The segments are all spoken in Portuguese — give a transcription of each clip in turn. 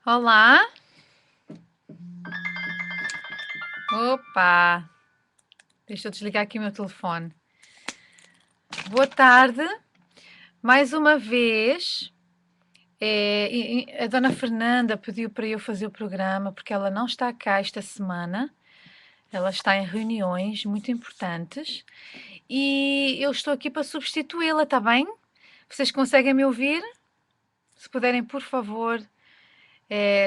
Olá. Opa, deixa eu desligar aqui o meu telefone. Boa tarde. Mais uma vez, a dona Fernanda pediu para eu fazer o programa porque ela não está cá esta semana. Ela está em reuniões muito importantes e eu estou aqui para substituí-la, tá bem? Vocês conseguem me ouvir? Se puderem, por favor,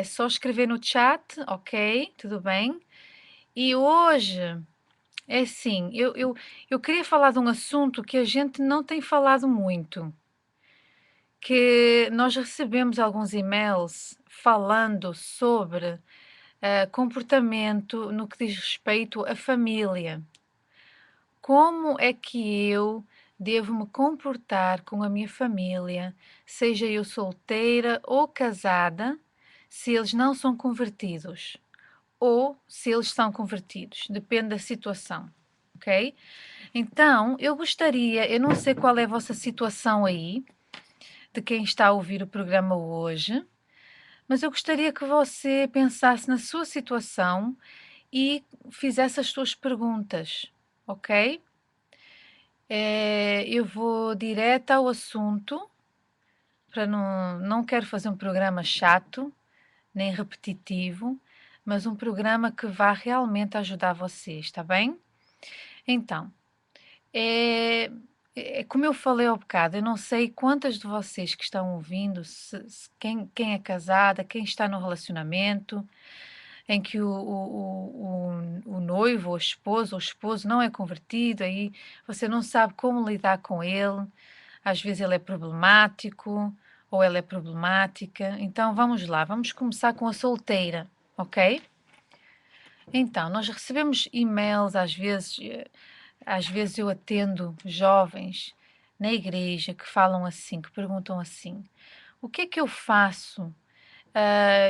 só escrever no chat, ok? Tudo bem? E hoje é assim, eu queria falar de um assunto que a gente não tem falado muito, que nós recebemos alguns e-mails falando sobre comportamento no que diz respeito à família. Como é que eu devo me comportar com a minha família, seja eu solteira ou casada, se eles não são convertidos? Ou se eles são convertidos, depende da situação, ok? Então, eu não sei qual é a vossa situação aí, de quem está a ouvir o programa hoje, mas eu gostaria que você pensasse na sua situação e fizesse as suas perguntas, ok? Eu vou direto ao assunto, para não quero fazer um programa chato, nem repetitivo, mas um programa que vá realmente ajudar vocês, está bem? Então, É, é como eu falei ao bocado, eu não sei quantas de vocês que estão ouvindo, quem é casada, quem está no relacionamento, em que o noivo, ou esposo, ou esposo não é convertido, aí você não sabe como lidar com ele, às vezes ele é problemático, ou ela é problemática. Então vamos lá, vamos começar com a solteira, ok? Então, nós recebemos e-mails às vezes eu atendo jovens na igreja que falam assim, que perguntam assim: o que é que eu faço?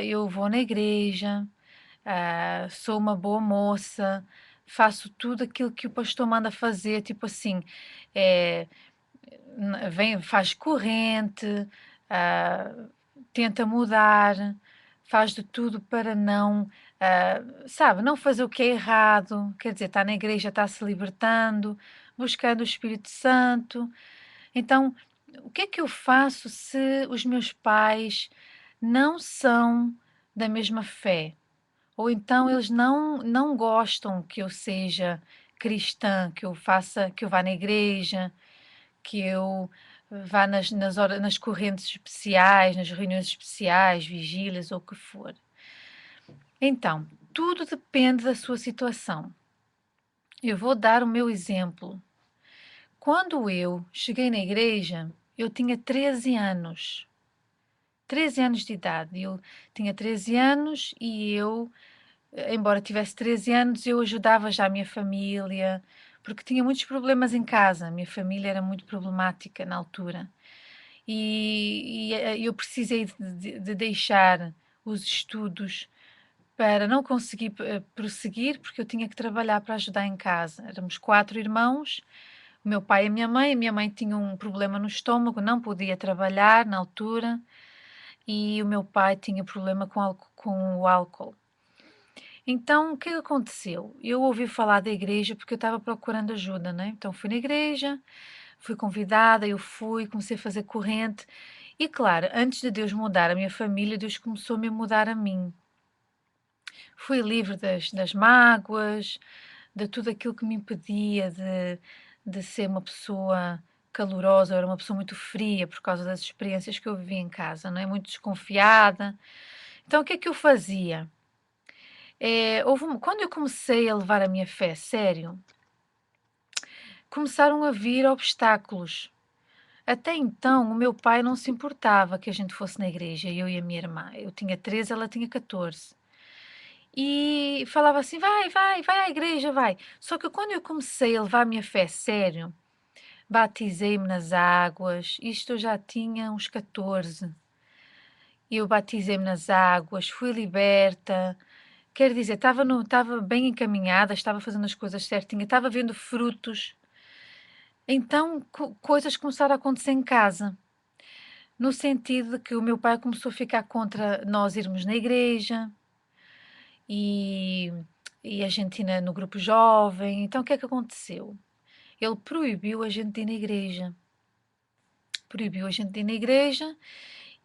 Eu vou na igreja, sou uma boa moça, faço tudo aquilo que o pastor manda fazer, tipo assim, eh, faz corrente, ah, tenta mudar, faz de tudo para não, sabe, não fazer o que é errado, quer dizer, está na igreja, está se libertando, buscando o Espírito Santo. Então, o que é que eu faço se os meus pais não são da mesma fé? Ou então eles não gostam que eu seja cristã, que eu vá na igreja, que eu vá nas correntes especiais, nas reuniões especiais, vigílias ou o que for. Então, tudo depende da sua situação. Eu vou dar o meu exemplo. Quando eu cheguei na igreja, eu tinha 13 anos. 13 anos de idade. Eu tinha 13 anos e embora tivesse 13 anos, eu ajudava já a minha família, porque tinha muitos problemas em casa. A minha família era muito problemática na altura. Eu precisei de deixar os estudos para não conseguir prosseguir, porque eu tinha que trabalhar para ajudar em casa. Éramos 4 irmãos, o meu pai e a minha mãe tinha um problema no estômago, não podia trabalhar na altura, e o meu pai tinha problema com o álcool. Então, o que aconteceu? Eu ouvi falar da igreja porque eu estava procurando ajuda, né? Então, fui na igreja, fui convidada, eu fui, comecei a fazer corrente. E claro, antes de Deus mudar a minha família, Deus começou-me a mudar a mim. Fui livre das mágoas, de tudo aquilo que me impedia de ser uma pessoa calorosa. Eu era uma pessoa muito fria por causa das experiências que eu vivi em casa, não é? Muito desconfiada. Então, o que é que eu fazia? Quando eu comecei a levar a minha fé a sério, começaram a vir obstáculos. Até então, o meu pai não se importava que a gente fosse na igreja, eu e a minha irmã. Eu tinha 13, ela tinha 14. E falava assim: vai, vai, vai à igreja, vai. Só que quando eu comecei a levar a minha fé a sério, batizei-me nas águas, isto eu já tinha uns 14. Eu batizei-me nas águas, fui liberta. Quer dizer, estava bem encaminhada, estava fazendo as coisas certinhas, estava vendo frutos. Então, coisas começaram a acontecer em casa. no sentido de que o meu pai começou a ficar contra nós irmos na igreja e, e a gente ir no grupo jovem. Então, o que é que aconteceu? Ele proibiu a gente de ir na igreja. Proibiu a gente de ir na igreja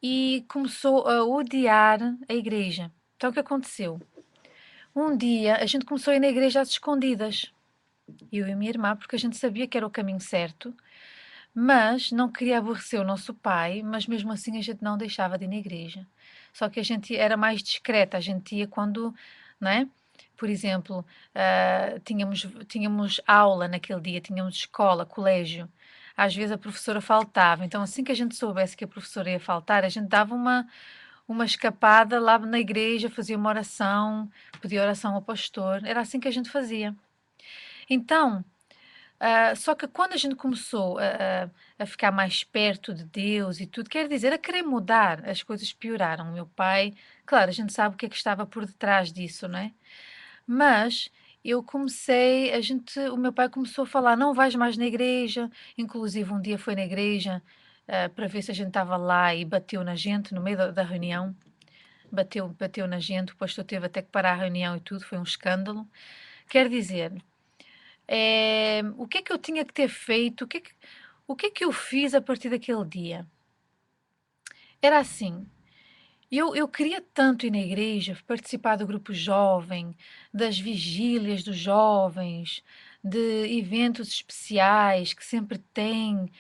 e começou a odiar a igreja. Então, o que aconteceu? Um dia a gente começou a ir na igreja às escondidas, eu e a minha irmã, porque a gente sabia que era o caminho certo, mas não queria aborrecer o nosso pai, mas mesmo assim a gente não deixava de ir na igreja. Só que a gente era mais discreta, a gente ia quando, não é? Por exemplo, tínhamos aula naquele dia, tínhamos escola, colégio. Às vezes a professora faltava, então assim que a gente soubesse que a professora ia faltar, a gente dava uma escapada lá na igreja, fazia uma oração, pedia oração ao pastor, era assim que a gente fazia. Então, só que quando a gente começou a ficar mais perto de Deus e tudo, quer dizer, a querer mudar, as coisas pioraram. O meu pai, claro, a gente sabe o que é que estava por detrás disso, não é? Mas eu comecei, o meu pai começou a falar, não vais mais na igreja, inclusive um dia foi na igreja, para ver se a gente estava lá e bateu na gente no meio da reunião, bateu na gente, o pastor teve até que parar a reunião e tudo, foi um escândalo. Quer dizer, o que é que eu tinha que ter feito? O que é que eu fiz a partir daquele dia? Era assim, eu queria tanto ir na igreja, participar do grupo jovem, das vigílias dos jovens, de eventos especiais que sempre tem.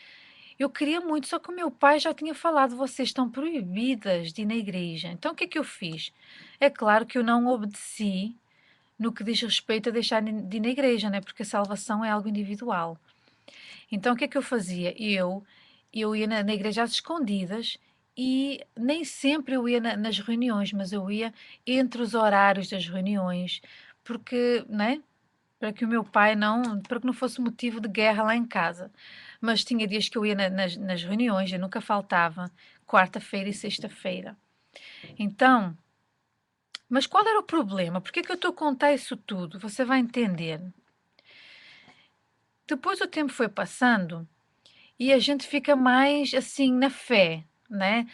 Eu queria muito, só que o meu pai já tinha falado, vocês estão proibidas de ir na igreja. Então o que é que eu fiz? É claro que eu não obedeci no que diz respeito a deixar de ir na igreja, né? Porque a salvação é algo individual. Então o que é que eu fazia? Eu ia na igreja às escondidas e nem sempre eu ia nas reuniões, mas eu ia entre os horários das reuniões, porque, né? Para que o meu pai não, para que não fosse motivo de guerra lá em casa. Mas tinha dias que eu ia nas reuniões, eu nunca faltava, quarta-feira e sexta-feira. Então, mas qual era o problema? Por que é que eu estou a contar isso tudo? Você vai entender. Depois o tempo foi passando e a gente fica mais assim na fé, né?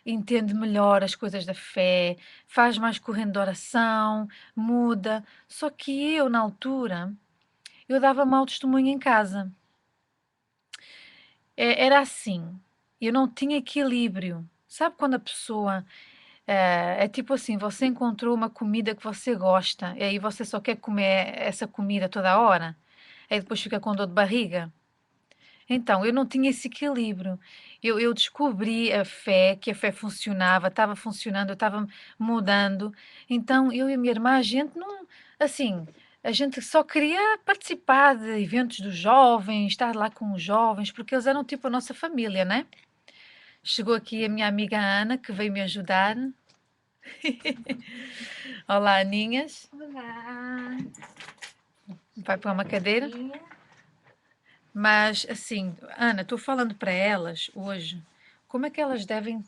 Entende melhor as coisas da fé, faz mais correndo de oração, muda. Só que eu, na altura, eu dava mau testemunho em casa. Era assim, eu não tinha equilíbrio. Sabe quando a pessoa é tipo assim, você encontrou uma comida que você gosta e aí você só quer comer essa comida toda a hora, aí depois fica com dor de barriga? Então, eu não tinha esse equilíbrio. Eu descobri a fé, que a fé funcionava, estava funcionando, eu estava mudando. Então, eu e a minha irmã, a gente não, assim, a gente só queria participar de eventos dos jovens, estar lá com os jovens, porque eles eram tipo a nossa família, né? Chegou aqui a minha amiga Ana, que veio me ajudar. Olá, Aninhas. Olá, Vai para uma cadeira? Rainha. Mas, assim, Ana, estou falando para elas hoje como é que elas devem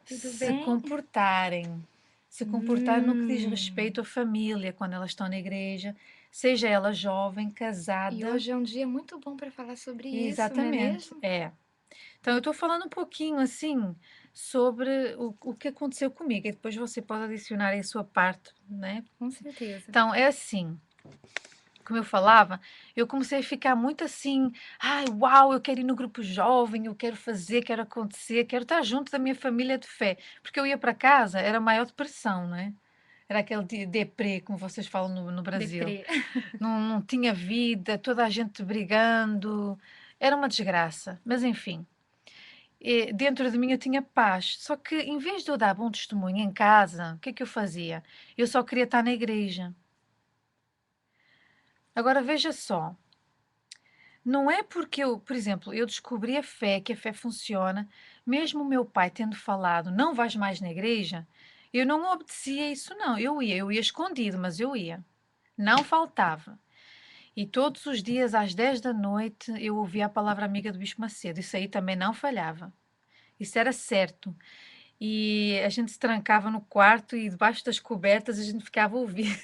Tudo se bem? comportarem. Se comportar no que diz respeito Hum. à família, quando elas estão na igreja, seja ela jovem, E casada. hoje é um dia muito bom para falar sobre isso, não é Exatamente, mesmo? é. Então, eu estou falando um pouquinho assim sobre o que aconteceu comigo, e depois você pode adicionar aí a sua parte, né? Com certeza. Então, é assim. Como eu falava, eu comecei a ficar muito assim, ai, uau, eu quero ir no grupo jovem, eu quero fazer, quero acontecer, quero estar junto da minha família de fé. Porque eu ia para casa, era a maior depressão, não é? Era aquele deprê, como vocês falam no Brasil. Deprê. Não tinha vida, toda a gente brigando, era uma desgraça. Mas enfim, dentro de mim eu tinha paz. Só que em vez de eu dar bom testemunho em casa, o que é que eu fazia? Eu só queria estar na igreja. Agora veja só, não é porque eu, por exemplo, eu descobri a fé, que a fé funciona, mesmo o meu pai tendo falado, não vais mais na igreja, eu não obedecia isso, não. Eu ia escondido, mas eu ia. Não faltava. E todos os dias, às 10 da noite, eu ouvia a palavra amiga do Bispo Macedo. Isso aí também não falhava. Isso era certo. E a gente se trancava no quarto e debaixo das cobertas a gente ficava a ouvir.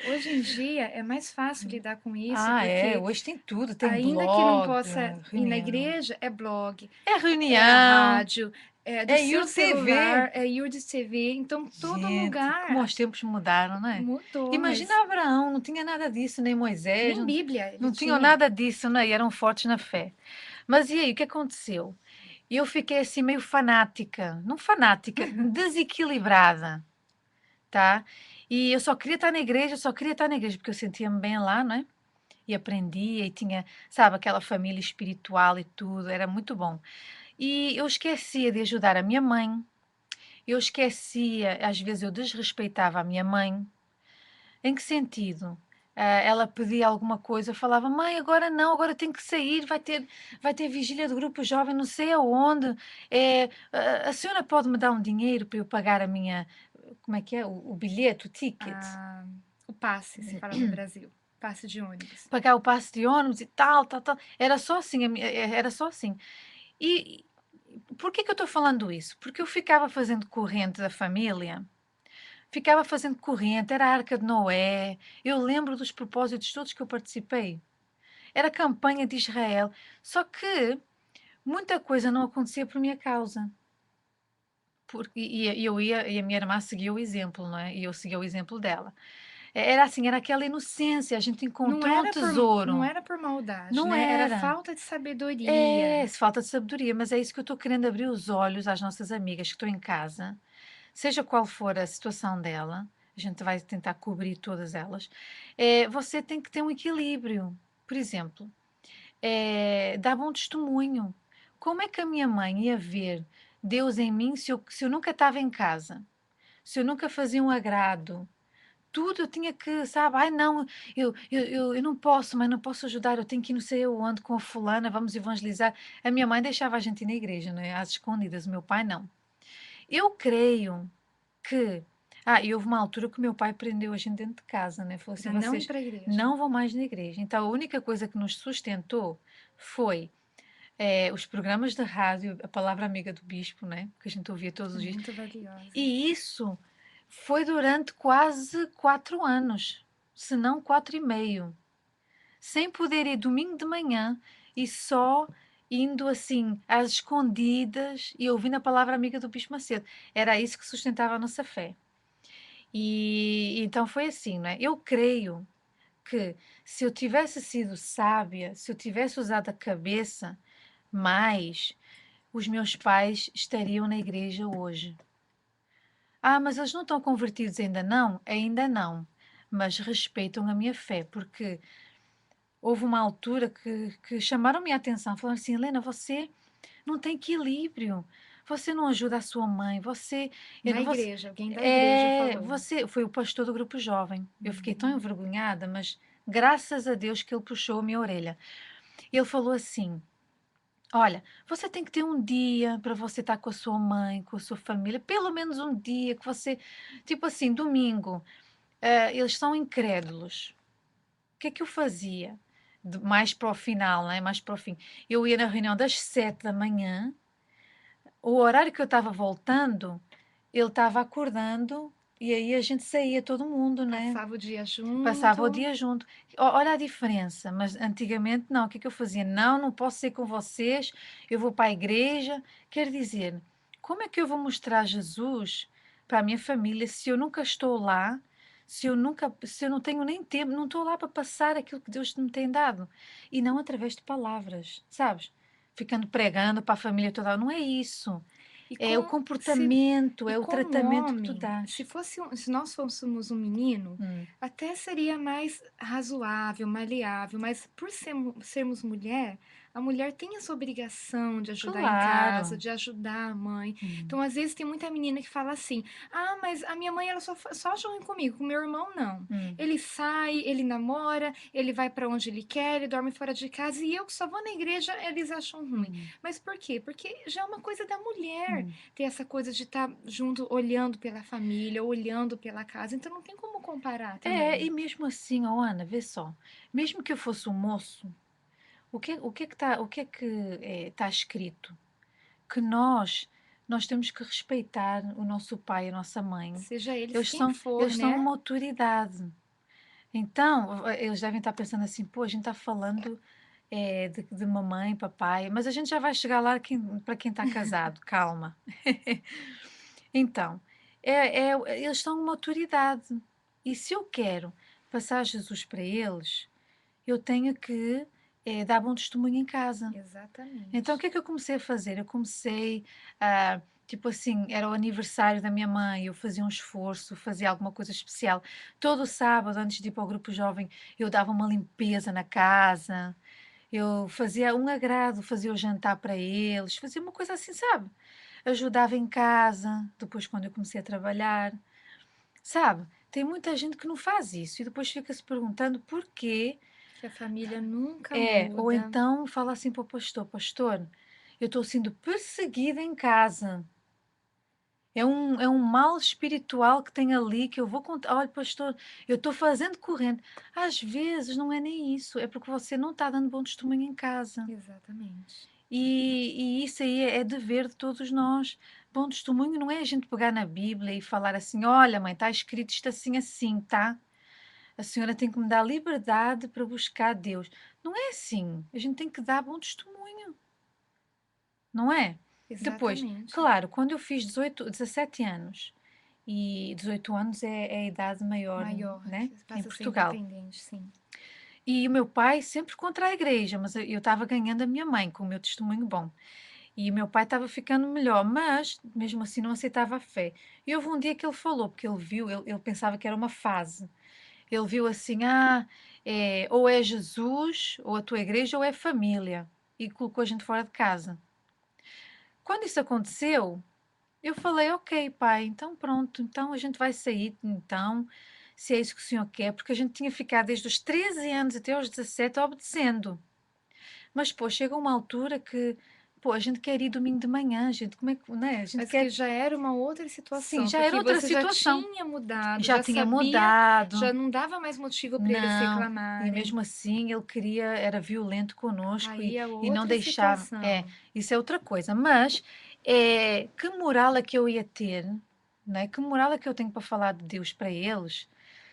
Hoje em dia é mais fácil lidar com isso, Ah, é, porque hoje tem tudo, tem ainda que não blog, possa ir na reunião. igreja, é blog, É é a reunião, rádio, é do é seu IUTV. celular, é YouTube, então todo Gente, lugar como os tempos mudaram, não é? mudou, Imagina mas Abraão, não tinha nada disso, nem Moisés, nem não, Bíblia ele não tinham tinha. nada disso, né? E eram fortes na fé. Mas e aí, o que aconteceu? Eu fiquei assim meio fanática, não fanática, desequilibrada, tá? E eu só queria estar na igreja, eu só queria estar na igreja, porque eu sentia-me bem lá, não é? E aprendia, e tinha, sabe, aquela família espiritual e tudo, era muito bom. E eu esquecia de ajudar a minha mãe, eu esquecia, às vezes eu desrespeitava a minha mãe. Em que sentido? Ela pedia alguma coisa, eu falava: "Mãe, agora não, agora tenho que sair, vai ter vigília do grupo jovem não sei aonde, a senhora pode me dar um dinheiro para eu pagar a minha", como é que é? O bilhete, o ticket? Ah, o passe, se fala no Brasil, passe de ônibus. Pagar o passe de ônibus e tal, tal, tal. Era só assim, era só assim. E por que que eu estou falando isso? Porque eu ficava fazendo corrente da família. Ficava fazendo corrente, era a Arca de Noé. Eu lembro dos propósitos todos que eu participei. Era a campanha de Israel. Só que muita coisa não acontecia por minha causa. E eu ia, e a minha irmã seguia o exemplo, não é? E eu seguia o exemplo dela. Era assim, era aquela inocência, a gente Não encontrou um era por, não tesouro. era por maldade, Não né? Era era. falta de É, sabedoria. falta de sabedoria, mas é isso que eu estou querendo abrir os olhos às nossas amigas que estão em casa, seja qual for a situação dela, a gente vai tentar cobrir todas elas. Você tem que ter um equilíbrio. Por exemplo, dar bom testemunho. Como é que a minha mãe ia ver Deus em mim se eu nunca estava em casa? Se eu nunca fazia um agrado? Tudo eu tinha que, sabe? Ai, não, eu não posso, mas não posso ajudar, eu tenho que ir não sei onde com a fulana, vamos evangelizar. A minha mãe deixava a gente ir na igreja, né? Às escondidas, o meu pai não. Eu creio que. E houve uma altura que o meu pai prendeu a gente dentro de casa, né? Falou assim: Para não ir vocês para a igreja. não vão mais na igreja. Então a única coisa que nos sustentou foi os programas de rádio, a palavra amiga do bispo, né? Que a gente ouvia todos É os dias. muito valiosa. E isso foi durante quase 4 anos, se não 4 e meio, sem poder ir domingo de manhã e só indo assim às escondidas e ouvindo a palavra amiga do Bispo Macedo. Era isso que sustentava a nossa fé. E então foi assim, não é? Eu creio que se eu tivesse sido sábia, se eu tivesse usado a cabeça mais, os meus pais estariam na igreja hoje. Mas eles não estão convertidos ainda não? Ainda não. Mas respeitam a minha fé, porque houve uma altura que chamaram minha atenção, falaram assim: Helena, você não tem equilíbrio, você não ajuda a sua mãe, Na você, igreja, alguém da igreja falou. você foi o pastor do grupo jovem. Eu fiquei tão Hum. envergonhada, mas graças a Deus que ele puxou a minha orelha. Ele falou assim: olha, você tem que ter um dia para você estar com a sua mãe, com a sua família, pelo menos um dia que você, tipo assim, domingo, eles são incrédulos. O que é que eu fazia? Mais para o final, né? Mais para o fim. Eu ia na reunião das 7 da manhã, o horário que eu estava voltando, ele estava acordando e aí a gente saía todo mundo, né? Passava o dia Passava o junto. dia junto. Olha a diferença, mas antigamente não. O que é que eu fazia? Não, não posso ser com vocês, eu vou para a igreja. Quer dizer, como é que eu vou mostrar Jesus para a minha família se eu nunca estou lá, se eu não tenho nem tempo, não estou lá para passar aquilo que Deus me tem dado? E não através de palavras, sabes? Ficando pregando para a família toda. Não é isso. E É o com se comportamento, e é o como tratamento que tu homem, dás. se nós fôssemos um menino, Hum, até seria mais razoável, maleável, mas por sermos mulher, a mulher tem essa obrigação de ajudar em casa, claro. de ajudar a mãe. Hum, Então, às vezes, tem muita menina que fala assim: "Ah, mas a minha mãe ela só acha ruim comigo, com meu irmão não. hum. Ele sai, ele namora, ele vai para onde ele quer, ele dorme fora de casa e eu que só vou na igreja, eles acham ruim". Hum, Mas por quê? Porque já é uma coisa da mulher hum. ter essa coisa de estar junto, olhando pela família, olhando pela casa. Então não tem como comparar E também. mesmo assim, ó, Ana, vê só, mesmo que eu fosse um moço, o que é que tá escrito? Que nós temos que respeitar o nosso pai e a nossa mãe. Seja eles Eles quem são, for, eles são né? uma autoridade. Então, eles devem estar pensando assim: "Pô, a gente está falando, de mamãe, papai, mas a gente já vai chegar lá para quem está casado, calma". Então, eles estão uma autoridade, e se eu quero passar Jesus para eles, eu tenho que, dar bom testemunho em casa. Então, o Exatamente. que é que eu comecei a fazer? Eu comecei a, tipo assim, era o aniversário da minha mãe, eu fazia um esforço, fazia alguma coisa especial. Todo sábado, antes de ir para o grupo jovem, eu dava uma limpeza na casa, eu fazia um agrado, fazia o jantar para eles, fazia uma coisa assim, sabe? Ajudava em casa, depois quando eu comecei a trabalhar, sabe? Tem muita gente que não faz isso e depois fica se perguntando porquê. Que a família nunca Ou muda. então fala assim para o pastor: "Pastor, eu estou sendo perseguida em casa. É um mal espiritual que tem ali que eu vou contar. Olha, pastor, eu estou fazendo corrente". Às vezes não é nem isso, é porque você não está dando bom testemunho em casa. Exatamente. E isso aí é dever de todos nós. Bom testemunho não é a gente pegar na Bíblia e falar assim: "Olha, mãe, está escrito isto assim, assim, tá? A senhora tem que me dar liberdade para buscar Deus". Não é assim. A gente tem que dar bom testemunho, não é? Depois, Exatamente. claro, quando eu fiz 17 anos, e 18 anos é a idade maior, Maior, né, em passa a ser Portugal. independente, sim. E o meu pai sempre contra a igreja, mas eu estava ganhando a minha mãe com o meu testemunho bom. E o meu pai estava ficando melhor, mas mesmo assim não aceitava a fé. E houve um dia que ele falou, porque ele viu, ele pensava que era uma fase. Ele viu assim: ou é Jesus, ou a tua igreja, ou é família. E colocou a gente fora de casa. Quando isso aconteceu, eu falei: "Ok, pai, então pronto, então a gente vai sair, então, se é isso que o senhor quer", porque a gente tinha ficado desde os 13 anos até aos 17 obedecendo. Mas, pô, chega uma altura que, pô, a gente quer ir domingo de manhã, gente, como é que, né? A gente Mas que quer. já era uma outra Sim, situação, já era porque outra você já situação. tinha mudado, Já já tinha sabia, já mudado. não dava mais motivo para eles Não, e reclamarem. mesmo assim ele queria, era violento conosco Aí é e não outra deixava. situação. Isso é outra coisa. Mas que moral é que eu ia ter, né? Que moral é que eu tenho para falar de Deus para eles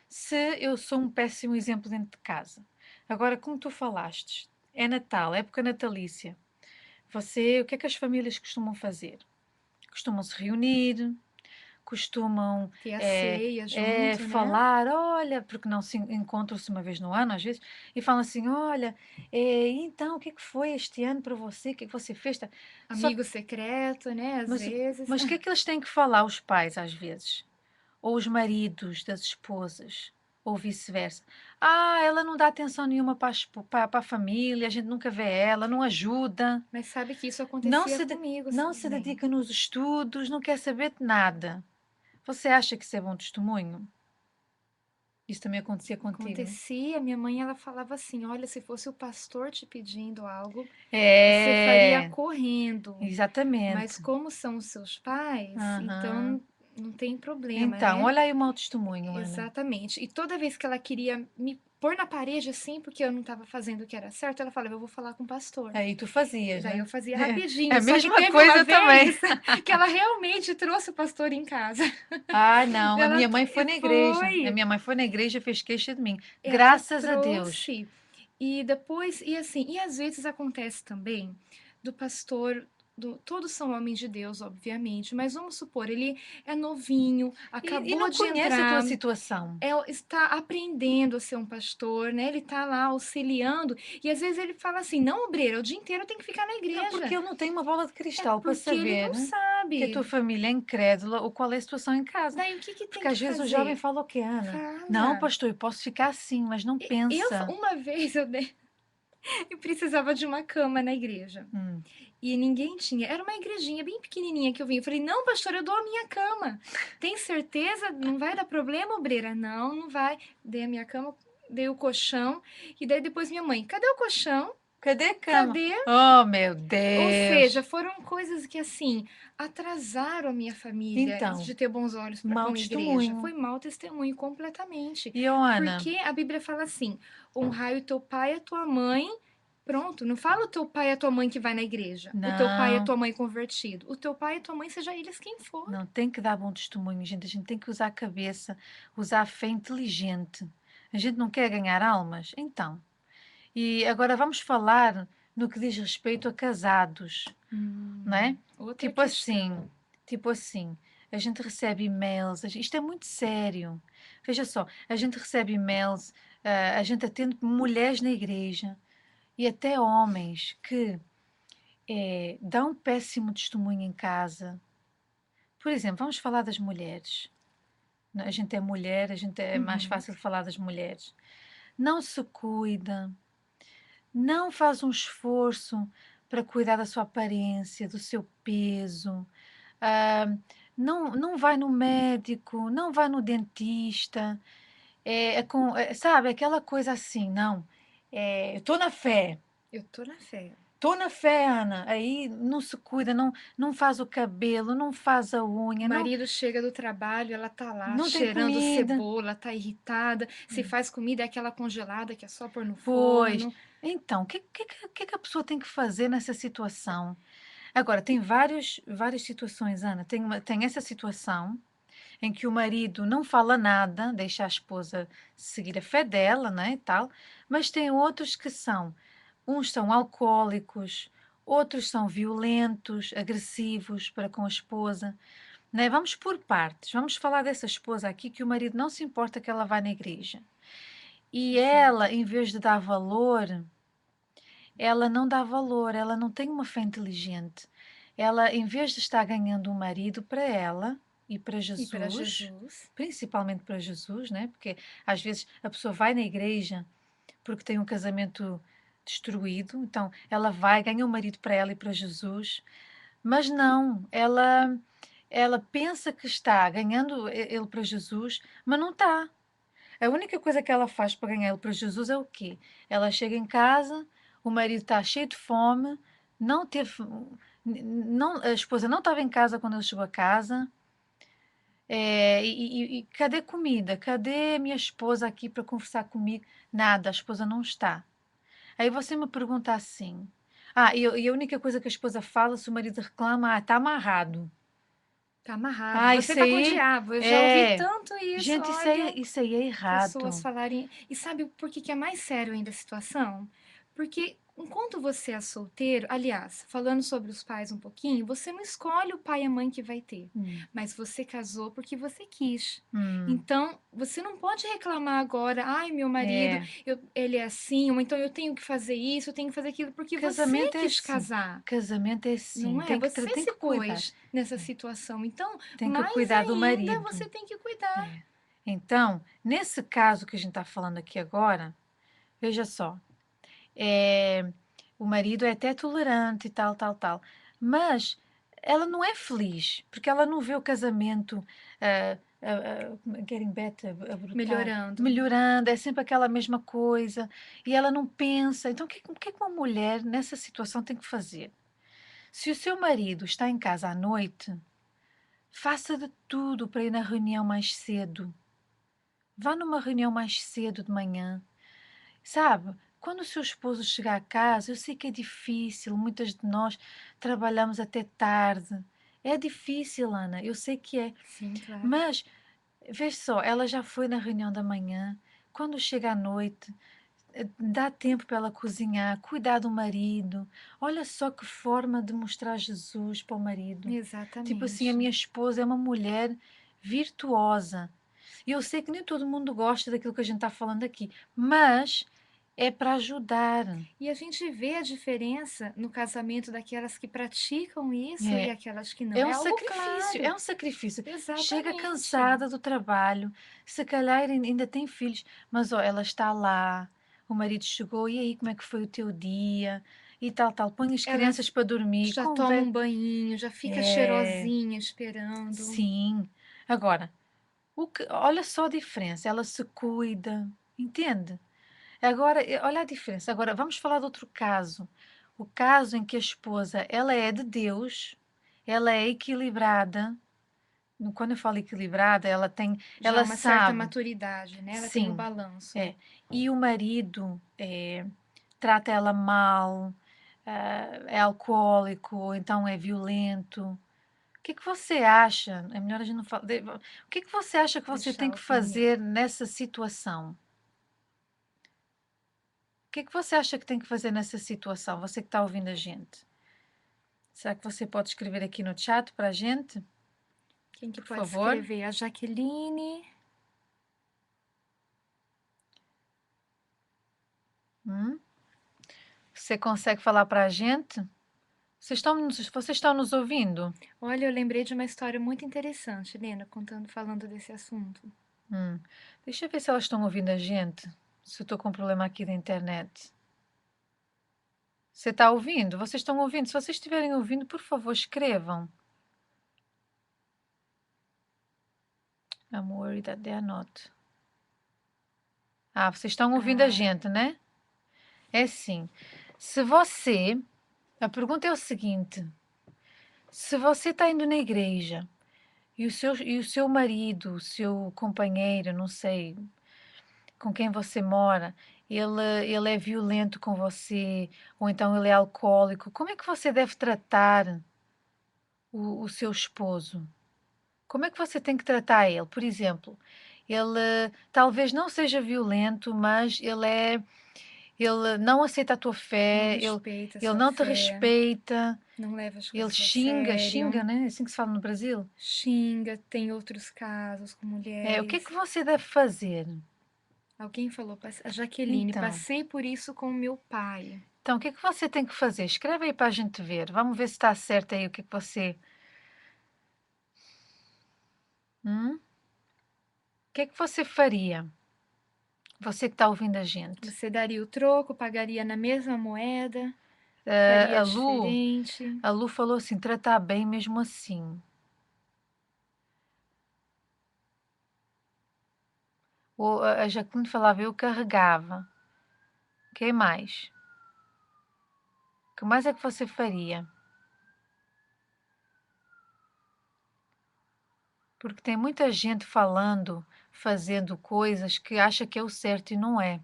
se eu sou um péssimo exemplo dentro de casa? Agora, como tu falaste, é Natal, época natalícia. O que é que as famílias costumam fazer? Costumam se reunir, costumam, Ter a ceia junto, né? falar, olha, porque não se encontram-se uma vez no ano, às vezes, e falam assim: "Olha, então, o que é que foi este ano para você? O que é que você fez?" Só Amigo secreto, né? Às mas vezes. mas o que é que eles têm que falar, os pais, às vezes? Ou os maridos das esposas, ou vice-versa. Ela não dá atenção nenhuma para a família, a gente nunca vê ela, não ajuda, Mas sabe que isso não acontecia se de comigo não se também. dedica nos estudos, não quer saber de nada. Você acha que isso é bom testemunho? Isso também acontecia contigo? Acontecia, minha mãe ela falava assim: "Olha, se fosse o pastor te pedindo algo, você faria É, correndo, mas exatamente. como são os seus pais, Aham. então não tem problema, Então, né?" olha aí o mau testemunho, Ana. Exatamente. E toda vez que ela queria me pôr na parede, assim, porque eu não estava fazendo o que era certo, ela falava: "Eu vou falar com o pastor". Aí tu E fazias, daí eu né? fazia É rapidinho, a só que mesma teve uma coisa também. vez que ela realmente trouxe o pastor em casa. Não, a Ela minha mãe foi na igreja. A foi, minha mãe foi na igreja e fez queixa de mim. ela Graças a Deus. trouxe. E depois e assim, e às vezes acontece também do pastor todos são homens de Deus, obviamente, mas vamos supor, ele é novinho, E acabou não de conhece a tua entrar, situação. está aprendendo a ser um pastor, né, ele está lá auxiliando, e às vezes ele fala assim: "Não, obreiro, o dia inteiro tem que ficar na Não, porque igreja". ele não tem uma bola de É cristal para porque ele saber não que a tua sabe. família é incrédula ou qual é a situação em casa. Daí o que que tem Porque que às vezes o jovem fazer? fala o quê, Ana? Não, Fala. pastor, eu posso ficar assim, mas não Eu pensa. uma vez eu precisava de uma cama na igreja. Hum. E ninguém tinha. Era uma igrejinha bem pequenininha que eu vim. Eu falei: "Não, pastor, eu dou a minha cama. Tem certeza? Não vai dar problema, obreira?" "Não, não vai". Dei a minha cama, dei o colchão, e daí depois minha mãe: "Cadê o colchão? Cadê a cama? Cadê?" Oh, meu Ou seja, Deus! foram coisas que, assim, atrasaram a minha família Então, de ter bons olhos para mau com a igreja. testemunho. Foi mau testemunho completamente. E, oh, Ana, Porque a Bíblia fala assim: "Honrai o teu pai e a tua mãe". Pronto, não fala o teu pai e a tua mãe que vai na igreja, o teu pai e a não, tua mãe convertido. O teu pai e a tua mãe, seja eles quem for. não tem que dar bom testemunho, gente. A gente tem que usar a cabeça, usar a fé inteligente. A gente não quer ganhar almas? Então, e agora vamos falar no que diz respeito a casados, não é? Outra Tipo questão. assim, tipo assim, a gente recebe e-mails, isto é muito sério. Veja só, a gente recebe e-mails, a gente atende mulheres na igreja e até homens que dão péssimo testemunho em casa. Por exemplo, vamos falar das mulheres. A gente é mulher, a gente é mais Uhum. fácil falar das mulheres. Não se cuida, não faz um esforço para cuidar da sua aparência, do seu peso, ah, não vai no médico, não vai no dentista, sabe, aquela coisa assim, não, eu estou na fé, Eu tô na fé. estou na fé, Ana, aí não se cuida, não faz o cabelo, não faz a O unha, marido chega do trabalho, ela tá lá não tem cheirando comida. cebola, tá irritada. Se faz comida, é aquela congelada que é só pôr no Pois, forno. então, o que a pessoa tem que fazer nessa situação? Agora, tem várias situações, Ana. Tem essa situação em que o marido não fala nada, deixa a esposa seguir a fé dela, né, e tal, mas tem outros que uns são alcoólicos, outros são violentos, agressivos para com a esposa, né? Vamos por partes. Vamos falar dessa esposa aqui que o marido não se importa que ela vá na igreja. E Exato. ela, em vez de dar valor, ela não dá valor, ela não tem uma fé inteligente. Ela, em vez de estar ganhando um marido para ela e para E para Jesus, Jesus, principalmente para Jesus, né? Porque às vezes a pessoa vai na igreja porque tem um casamento destruído, então ela vai, ganha um marido para ela e para Jesus, mas não, ela pensa que está ganhando ele para Jesus, mas não está. A única coisa que ela faz para ganhar ele para Jesus é o quê? Ela chega em casa, o marido está cheio de fome, não teve, não, a esposa não estava em casa quando ele chegou a casa. E cadê comida? Cadê minha esposa aqui para conversar comigo? Nada, a esposa não está. Aí você me pergunta assim: e a única coisa que a esposa fala, se o marido reclama, está amarrado. tá amarrado. Ah, Você isso tá com o aí diabo. Eu já ouvi é. tanto isso, Gente, olha. isso aí é Pessoas errado. falarem. E sabe por que que é mais sério ainda a situação? Porque enquanto você é solteiro, aliás, falando sobre os pais um pouquinho, você não escolhe o pai e a mãe que vai ter, Hum, mas você casou porque você quis. hum, Então, você não pode reclamar agora, ai, meu marido, é. ele é assim, ou então eu tenho que fazer isso, eu tenho que fazer aquilo, porque você Casamento é quis assim. casar. Casamento é Não assim. é? Você Tem se que cuidar. pôs nessa situação. Então, Tem que mais cuidar do ainda marido. você tem que cuidar. É. Então, nesse caso que a gente está falando aqui agora, veja só. é, o marido é até tolerante e tal, tal, tal. Mas ela não é feliz, porque ela não vê o casamento getting better, a brotar, Melhorando. melhorando, é sempre aquela mesma coisa, e ela não pensa. Então, o que uma mulher nessa situação tem que fazer? Se o seu marido está em casa à noite, faça de tudo para ir na reunião mais cedo. Vá numa reunião mais cedo de manhã. Sabe, quando o seu esposo chegar a casa, eu sei que é difícil, muitas de nós trabalhamos até tarde. É difícil, Ana, eu sei que é. Sim, claro. Mas, veja só, ela já foi na reunião da manhã. Quando chega à noite, dá tempo para ela cozinhar, cuidar do marido. Olha só que forma de mostrar Jesus para o marido. Tipo assim, a Exatamente. minha esposa é uma mulher virtuosa. E eu sei que nem todo mundo gosta daquilo que a gente está falando aqui, mas é para ajudar. E a gente vê a diferença no casamento daquelas que praticam isso e É, aquelas que não. é É um algo sacrifício, claro. é um sacrifício. Chega Exatamente. cansada do trabalho, se calhar ainda tem filhos, mas ó, ela está lá, o marido chegou, e aí, como é que foi o teu dia? E tal, tal. Põe as crianças Elas para dormir, já tomam conversa. um banhinho, já fica É, cheirosinha esperando. sim. Agora, olha só a diferença, ela se cuida, entende? Agora, olha a diferença. Agora, vamos falar de outro caso. O caso em que a esposa, ela é de Deus, ela é equilibrada. Quando eu falo equilibrada, Já ela uma certa sabe, maturidade, né? Ela tem o sim, balanço. é. E o marido trata ela mal, é alcoólico, ou então é violento. O que que você acha? É melhor a gente não falar. O que que você acha que você tem Deixar a que opinião. fazer nessa situação? O que é que você acha que tem que fazer nessa situação? Você que está ouvindo a gente. Será que você pode escrever aqui no chat para a gente, Quem que por pode favor? escrever? A Jaqueline. Hum? Você consegue falar para a gente? Vocês estão nos ouvindo? Olha, eu lembrei de uma história muito interessante, Helena, falando desse assunto. Hum. Deixa eu ver se elas estão ouvindo a gente. Se eu estou com um problema aqui da internet. Você está ouvindo? Vocês estão ouvindo? Se vocês estiverem ouvindo, por favor, escrevam. I'm worried that they are not. Ah, vocês estão ouvindo a gente, né? É assim. Se você. A pergunta é o seguinte: se você está indo na igreja e o seu marido, o seu companheiro, não sei, com quem você mora, ele é violento com você, ou então ele é alcoólico, como é que você deve tratar o seu esposo? Como é que você tem que tratar ele? Por exemplo, ele talvez não seja violento, mas ele não aceita a tua Não fé, ele, respeita a ele sua não te fé, respeita, não leva as ele coisas a xinga, sério, né? É assim que se fala no Brasil. xinga, tem outros casos com O que é mulheres. que você deve fazer? Alguém falou, a Jaqueline, Então, passei por isso com meu pai. então, o que é que você tem que fazer? Escreve aí para a gente ver. Vamos ver se está certo aí o que é que você. O que é que você faria? Você que está ouvindo a gente. Você daria o troco, pagaria na mesma moeda, faria A Lu, diferente. a Lu falou assim: tratar bem mesmo assim. A Jacqueline falava: eu carregava. O que mais? O que mais é que você faria? Porque tem muita gente falando, fazendo coisas que acha que é o certo e não é.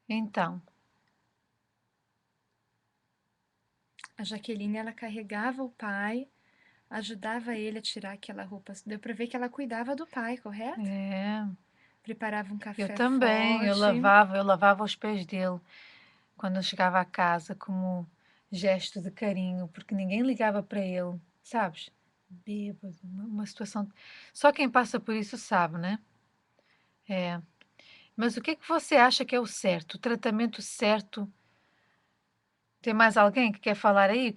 Então, A Jaqueline, ela carregava o pai, ajudava ele a tirar aquela roupa. Deu pra ver que ela cuidava do pai, correto? é. Preparava um Eu café também, eu forte. lavava, eu lavava os pés dele quando eu chegava a casa como gesto de carinho, porque ninguém ligava para ele, sabes? Bêbado, uma situação. Só quem passa por isso sabe, né? É. Mas o que é que você acha que é o certo? O tratamento certo? Tem mais alguém que quer falar aí?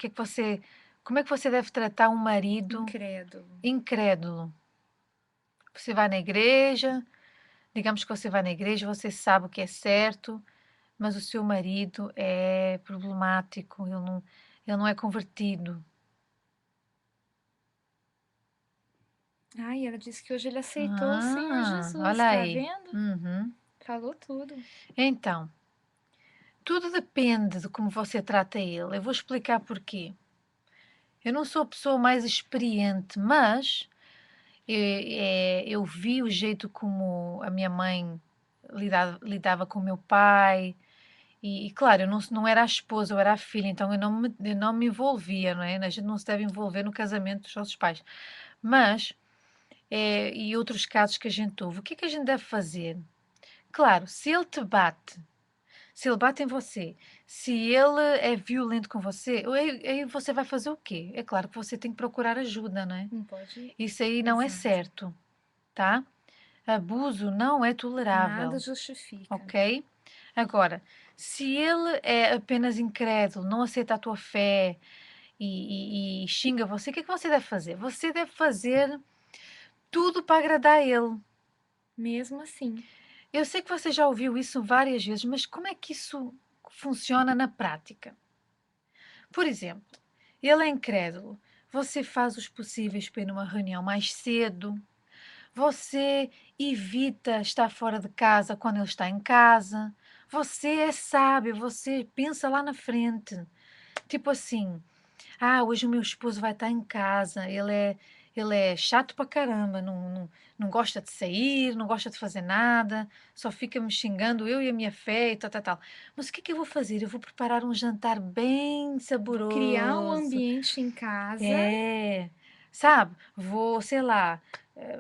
Como é que você deve tratar um marido Incrédulo. incrédulo? Você vai na igreja, digamos que você vai na igreja, você sabe o que é certo, mas o seu marido é problemático, ele não é convertido. Ai, ela disse que hoje ele aceitou o Senhor Ah, Jesus, olha tá aí. vendo? Uhum. Falou tudo. Então, tudo depende de como você trata ele. Eu vou explicar porquê. Eu não sou a pessoa mais experiente, mas eu vi o jeito como a minha mãe lidava com o meu pai. E claro, eu não era a esposa, eu era a filha, então eu não me envolvia, não é? A gente não se deve envolver no casamento dos nossos pais. Mas, e outros casos que a gente ouve, o que é que a gente deve fazer? Claro, se ele bate em você, se ele é violento com você, aí você vai fazer o quê? É claro que você tem que procurar ajuda, não é? Não pode. Isso aí não é Exato. certo, tá? Abuso não é Nada tolerável, justifica. ok? Agora, se ele é apenas incrédulo, não aceita a tua fé e xinga você, o que é que você deve fazer? Você deve fazer tudo para agradar ele. Mesmo assim. Eu sei que você já ouviu isso várias vezes, mas como é que isso funciona na prática? Por exemplo, ele é incrédulo. Você faz os possíveis para ir numa reunião mais cedo. Você evita estar fora de casa quando ele está em casa. Você é sábio, você pensa lá na frente. Tipo assim, hoje o meu esposo vai estar em casa, ele é chato pra caramba, não gosta de sair, não gosta de fazer nada, só fica me xingando, eu e a minha fé e tal, tal, tal. Mas o que é que eu vou fazer? Eu vou preparar um jantar bem Vou criar um saboroso. ambiente em casa. É, sabe? Vou, sei lá,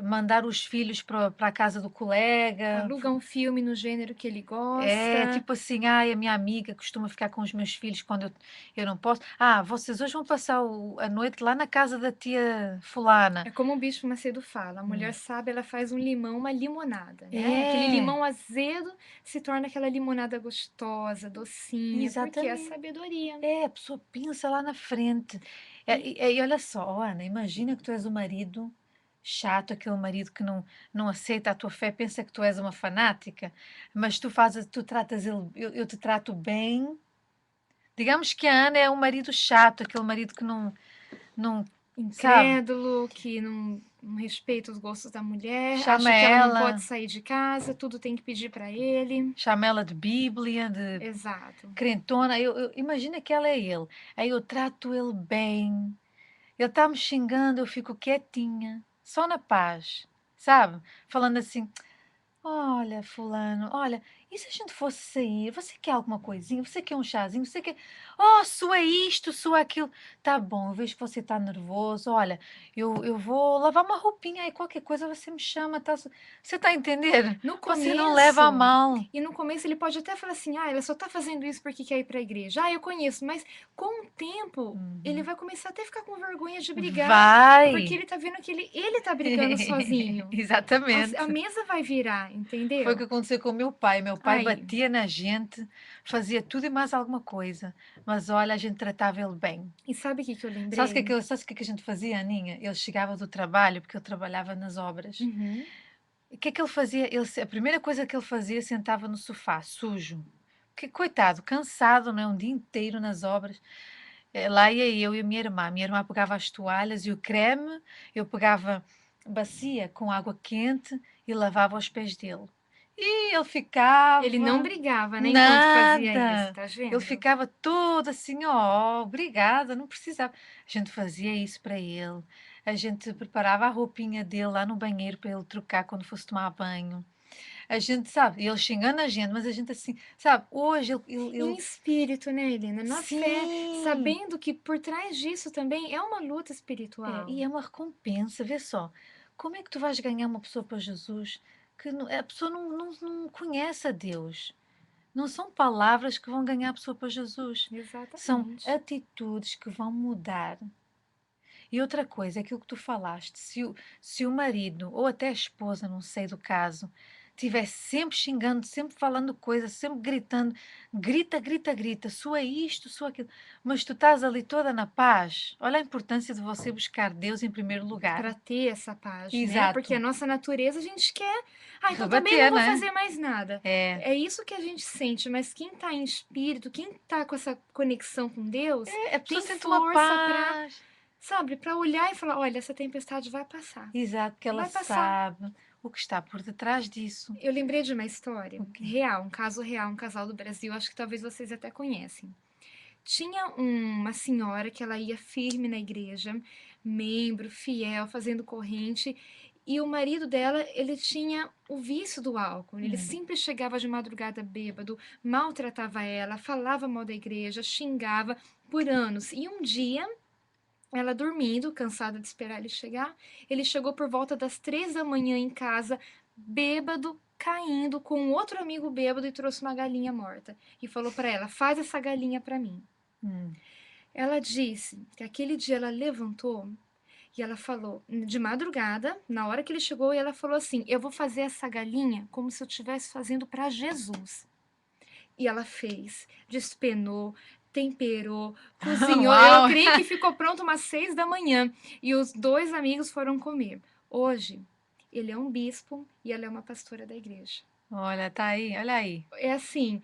mandar os filhos para a casa do colega. Aluga um filme no gênero que ele É, gosta. tipo assim, ai, a minha amiga costuma ficar com os meus filhos quando eu não posso. Ah, vocês hoje vão passar a noite lá na casa da tia fulana. É como o Bispo Macedo fala, a mulher Hum. sábia, ela faz um limão, uma limonada, né? Aquele É, limão azedo se torna aquela limonada gostosa, docinha, porque é a exatamente. sabedoria. É, a pessoa pensa lá na frente. E E olha só, ó, Ana, imagina que tu és o marido chato, aquele marido que não aceita a tua fé, pensa que tu és uma fanática, mas tu tratas ele, eu te trato bem. Digamos que a Ana é um marido chato, aquele marido que não, sabe, incrédulo, que não respeita os gostos da mulher, chama acha que ela não pode ela, sair de casa, tudo tem que pedir para ele. chama ela de Bíblia, de Exato. crentona. Imagina que ela é ele. Aí eu trato ele bem. Ele está me xingando, eu fico quietinha, só na paz, sabe? Falando assim: olha, fulano, olha, e se a gente fosse sair? Você quer alguma coisinha? Você quer um chazinho? Você quer. Oh, sua isto, sua aquilo. Tá bom, eu vejo que você tá nervoso. Olha, eu vou lavar uma roupinha aí, qualquer coisa você me chama, tá? Você tá entendendo? No Você não leva a começo, mal. e no começo ele pode até falar assim: ah, ela só tá fazendo isso porque quer ir para a igreja. Ah, eu conheço, mas com o tempo ele Uhum. vai começar até a ficar com vergonha de brigar, porque Vai! ele tá vendo que ele tá brigando sozinho. A Exatamente. mesa vai virar, Foi o entendeu? que aconteceu com o meu pai. Meu pai Aí, batia na gente, fazia tudo e mais alguma coisa. Mas olha, a gente tratava ele bem. e sabe o que que eu Sabes lembrei? sabes o que é que a gente fazia, Aninha? Ele chegava do trabalho, porque eu trabalhava nas obras. Uhum. O que é que ele fazia? A primeira coisa que ele fazia, sentava no sofá, sujo. Que coitado, cansado, não é? Um dia inteiro nas obras. Lá ia eu e a minha irmã. Minha irmã pegava as toalhas e o creme, eu pegava bacia com água quente e lavava os pés dele. E ele Ele não ficava brigava, né, enquanto fazia isso, nada. tá Ele vendo? ficava todo assim, ó, obrigada, não precisava. A gente fazia isso para ele. A gente preparava a roupinha dele lá no banheiro para ele trocar quando fosse tomar banho. A gente, sabe, ele xingando a gente, mas a gente assim, sabe, hoje Em espírito, né, Helena? Na fé, sim, sabendo que por trás disso também é uma luta espiritual. e é uma recompensa, vê só. Como é que tu vais ganhar uma pessoa para Jesus que a pessoa não conhece a Deus? Não são palavras que vão ganhar a pessoa para Jesus. São Exatamente. atitudes que vão mudar. E outra coisa, é aquilo que tu falaste, se o marido, ou até a esposa, não sei do caso, estiver sempre xingando, sempre falando coisas, sempre gritando, grita, grita, grita, sua isto, sua aquilo, mas tu estás ali toda na paz, olha a importância de você buscar Deus em primeiro lugar. Para ter essa paz, né? Porque a Exato. nossa natureza a gente quer. Ah, então também não Rebater, vou né? fazer mais nada. É, É isso que a gente sente, mas quem tá em espírito, quem tá com essa conexão com Deus, a pessoa tem sente uma força para, paz. sabe, para olhar e falar: olha, essa tempestade vai passar. Exato, que ela Vai passar. sabe o que está por detrás disso. Eu lembrei de uma história O quê? real, um caso real, um casal do Brasil, acho que talvez vocês até conhecem. Tinha uma senhora que ela ia firme na igreja, membro, fiel, fazendo corrente, e o marido dela, ele tinha o vício do álcool. Ele Hum, sempre chegava de madrugada bêbado, maltratava ela, falava mal da igreja, xingava por anos. E um dia, ela dormindo, cansada de esperar ele chegar, ele chegou por volta das 3 da manhã em casa, bêbado, caindo com outro amigo bêbado e trouxe uma galinha morta. E falou para ela: faz essa galinha para mim. hum, Ela disse que aquele dia ela levantou e ela falou, de madrugada, na hora que ele chegou, e ela falou assim: eu vou fazer essa galinha como se eu estivesse fazendo para Jesus. E ela fez, despenou, temperou, cozinhou. Eu Uau! creio que ficou pronto umas 6 da manhã. E os dois amigos foram comer. Hoje, ele é um bispo e ela é uma pastora da igreja. Olha, tá aí, olha aí. É assim,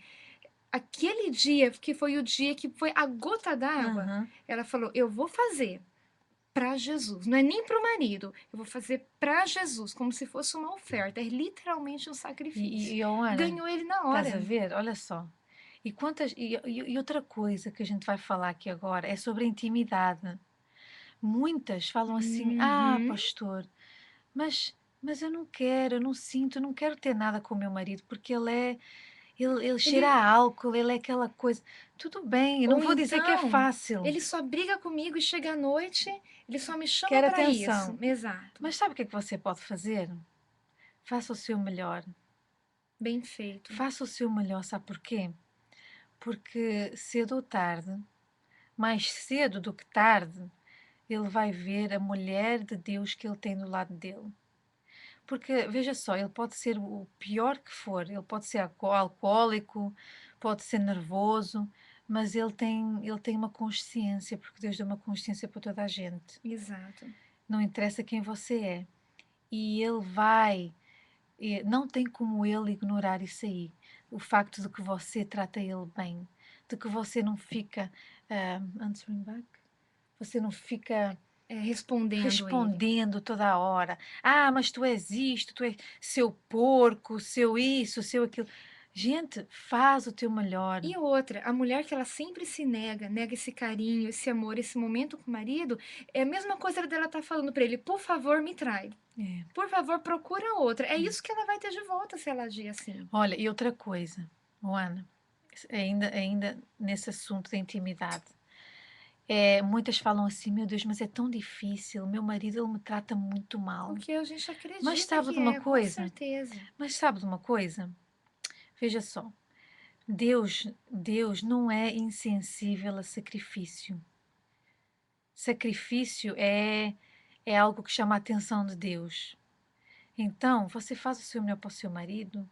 aquele dia que foi o dia que foi a gota d'água, Aham. ela falou: eu vou fazer para Jesus, não é nem para o marido, eu vou fazer para Jesus, como se fosse uma oferta, é literalmente um sacrifício. Ô, Ana, Ganhou ele na estás a hora. ver? Olha só. E outra coisa que a gente vai falar aqui agora é sobre a intimidade. Muitas falam assim: ah, Uhum. pastor, mas eu não quero, eu não sinto, eu não quero ter nada com o meu marido, porque ele cheira Ele a álcool, ele é aquela coisa. Tudo bem, eu não ou vou dizer que é então, fácil. ele só briga comigo e chega à noite, ele só me chama Quer para isso. atenção. Exato. Mas sabe o que é que você pode fazer? Faça o seu melhor. Bem feito. Faça o seu melhor, sabe porquê? Porque cedo ou tarde, mais cedo do que tarde, ele vai ver a mulher de Deus que ele tem do lado dele. Porque, veja só, ele pode ser o pior que for, ele pode ser alcoólico, pode ser nervoso, mas ele tem uma consciência, porque Deus deu uma consciência para toda a gente. Exato. Não interessa quem você é. E não tem como ele ignorar isso aí. O facto de que você trata ele bem, de que você não fica answering back, você não fica Respondendo ele. respondendo toda a hora. Ah, mas tu és isto, tu és seu porco, seu isso, seu aquilo. Gente, faz o teu melhor. E outra, a mulher que ela sempre se nega, nega esse carinho, esse amor, esse momento com o marido, é a mesma coisa dela estar falando para ele, por favor, me trai. É. Por favor, procura outra. É isso que ela vai ter de volta se ela agir assim. Olha, e outra coisa, Ana, ainda nesse assunto da intimidade. Muitas falam assim, meu Deus, mas é tão difícil, meu marido ele me trata muito mal. Porque a gente Mas acredita sabe que de uma é, com coisa? certeza. Mas sabe de uma coisa? Veja só, Deus não é insensível a sacrifício. Sacrifício é algo que chama a atenção de Deus. Então, você faz o seu melhor para o seu marido,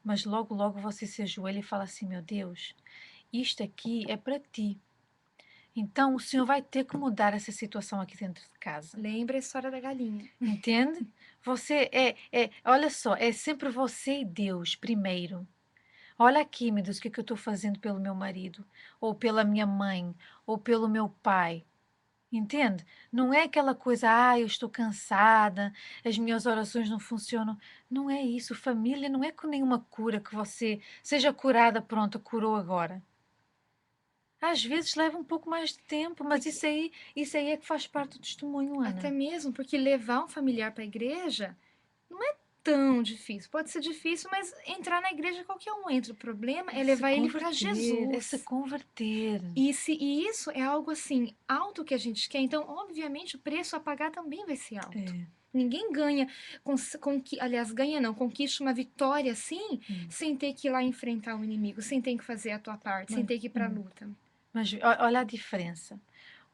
mas logo, logo você se ajoelha e fala assim: meu Deus, isto aqui é para ti. Então, o Senhor vai ter que mudar essa situação aqui dentro de casa. Lembra a história da galinha. Entende? Você olha só, é sempre você e Deus primeiro. Olha aqui, meu Deus, o que eu estou fazendo pelo meu marido, ou pela minha mãe, ou pelo meu pai. Entende? Não é aquela coisa, eu estou cansada, as minhas orações não funcionam. Não é isso. Família não é com nenhuma cura que você seja curada, pronto, curou agora. Às vezes leva um pouco mais de tempo, mas Porque isso aí é que faz parte do testemunho, até Ana. mesmo porque levar um familiar para a igreja não é tão difícil. Pode ser difícil, mas entrar na igreja qualquer um entra. O problema É é se levar ele para converter, é se Jesus. converter. E isso é algo assim, alto que a gente quer, então, obviamente, o preço a pagar também vai ser alto. É. Ninguém ganha, aliás, ganha não, conquista uma vitória assim, Hum. sem ter que ir lá enfrentar o inimigo, sem ter que fazer a tua parte, sem Mas, ter que ir pra luta. mas olha a diferença.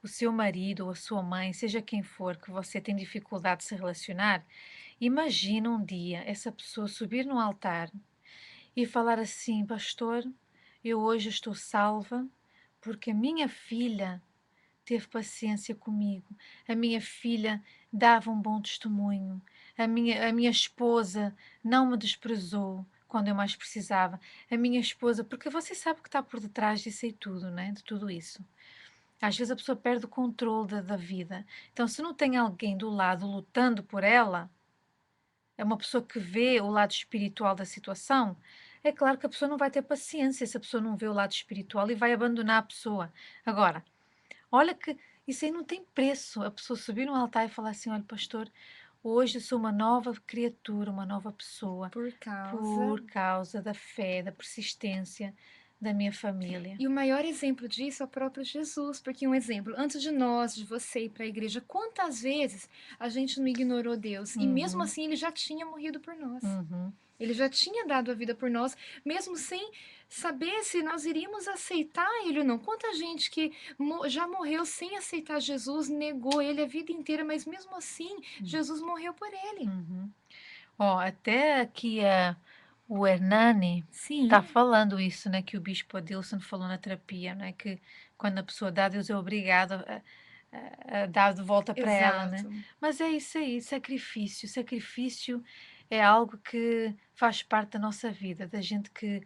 O seu marido ou a sua mãe, seja quem for que você tem dificuldade de se relacionar, imagina um dia essa pessoa subir no altar e falar assim: Pastor, eu hoje estou salva porque a minha filha teve paciência comigo, a minha filha dava um bom testemunho, a minha esposa não me desprezou quando eu mais precisava, a minha esposa, porque você sabe o que está por detrás disso e tudo, né? De tudo isso. Às vezes a pessoa perde o controle da vida. Então, se não tem alguém do lado lutando por ela, é uma pessoa que vê o lado espiritual da situação, é claro que a pessoa não vai ter paciência se a pessoa não vê o lado espiritual e vai abandonar a pessoa. Agora, olha que isso aí não tem preço. A pessoa subir no altar e falar assim: olha, pastor, hoje eu sou uma nova criatura, uma nova pessoa, Por causa. por causa da fé, da persistência da minha família. E o maior exemplo disso é o próprio Jesus, porque um exemplo, antes de nós, de você ir para a igreja, quantas vezes a gente não ignorou Deus? E mesmo Uhum, assim ele já tinha morrido por nós. uhum. Ele já tinha dado a vida por nós, mesmo sem saber se nós iríamos aceitar ele ou não. Quanta gente que já morreu sem aceitar Jesus, negou ele a vida inteira, mas mesmo assim, Jesus morreu por ele. Uhum. Ó, até aqui o Hernani Sim, está falando isso, né? Que o bispo Adilson falou na terapia, né? Que quando a pessoa dá, Deus é obrigado a dar de volta para ela, né? exato. Mas é isso aí, sacrifício. Sacrifício é algo que faz parte da nossa vida, da gente que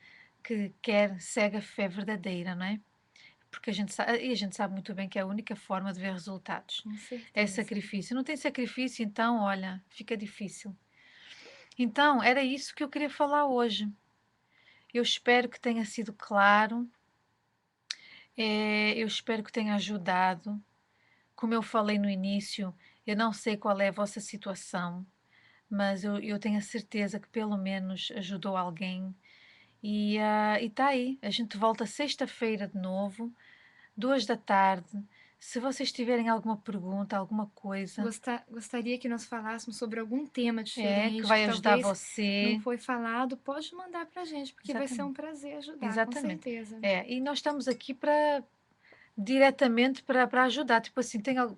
quer, segue a fé verdadeira, não é? Porque e a gente sabe muito bem que é a única forma de ver resultados. Com É certeza. sacrifício. Não tem sacrifício, então, olha, fica difícil. Então, era isso que eu queria falar hoje. Eu espero que tenha sido claro, eu espero que tenha ajudado. Como eu falei no início, eu não sei qual é a vossa situação, mas eu tenho a certeza que pelo menos ajudou alguém E tá aí. A gente volta sexta-feira de novo, 2 da tarde. Se vocês tiverem alguma pergunta, alguma coisa, Gostaria que nós falássemos sobre algum tema que diferente, que vai ajudar talvez não você. foi falado, pode mandar para a gente, porque vai ser um Exatamente. prazer ajudar, com Exatamente. certeza. E nós estamos aqui diretamente para ajudar. Tipo assim, tem algo,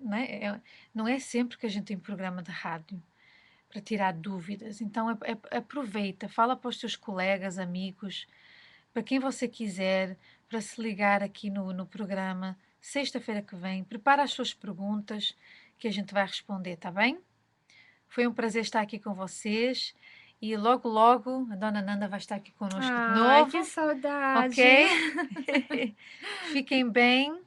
não é? Não é sempre que a gente tem programa de rádio para tirar dúvidas. Então, aproveita, fala para os teus colegas, amigos, para quem você quiser, para se ligar aqui no programa, sexta-feira que vem. Prepara as suas perguntas que a gente vai responder, tá bem? Foi um prazer estar aqui com vocês. E logo, logo, a Dona Nanda vai estar aqui conosco de Ai, que novo, saudade! ok? Fiquem bem.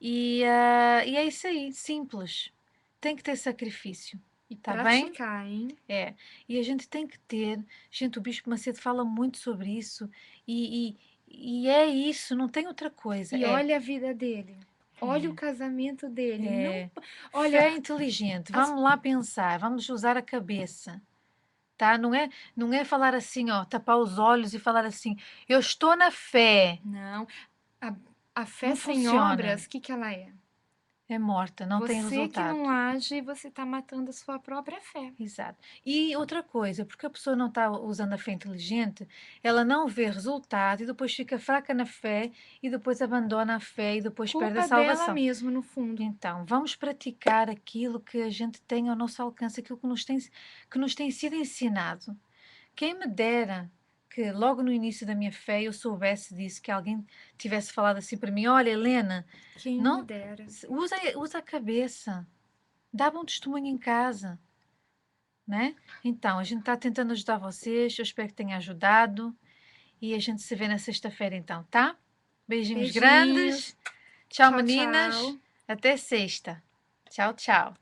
E é isso aí, simples. Tem que ter sacrifício, E tá bem? praticar, hein? E a gente tem que ter. Gente, o Bispo Macedo fala muito sobre isso, e, e é isso, não tem outra coisa. E olha a vida dele. Olha o É, casamento dele. Não, é. olha, Fé inteligente, as, vamos lá pensar, vamos usar a cabeça, tá? Não é falar assim, ó, tapar os olhos e falar assim, eu estou na fé. não. A, a fé Não sem funciona, obras, o que que ela é? é morta, não tem Você que resultado. não age, você está matando a sua própria fé. Exato. E outra coisa, porque a pessoa não está usando a fé inteligente, ela não vê resultado e depois fica fraca na fé e depois abandona a fé e depois perde a Culpa dela salvação. mesmo, no fundo. Então, vamos praticar aquilo que a gente tem ao nosso alcance, aquilo que nos tem sido ensinado. Quem me dera que logo no início da minha fé eu soubesse disso, que alguém tivesse falado assim para mim: olha, Helena, Quem me não, dera. usa a cabeça, dá bom testemunho em casa, né? Então, a gente está tentando ajudar vocês, eu espero que tenha ajudado e a gente se vê na sexta-feira então, tá? Beijinhos Beijinhos. grandes. Tchau, Tchau, meninas. tchau. Até sexta. Tchau, tchau.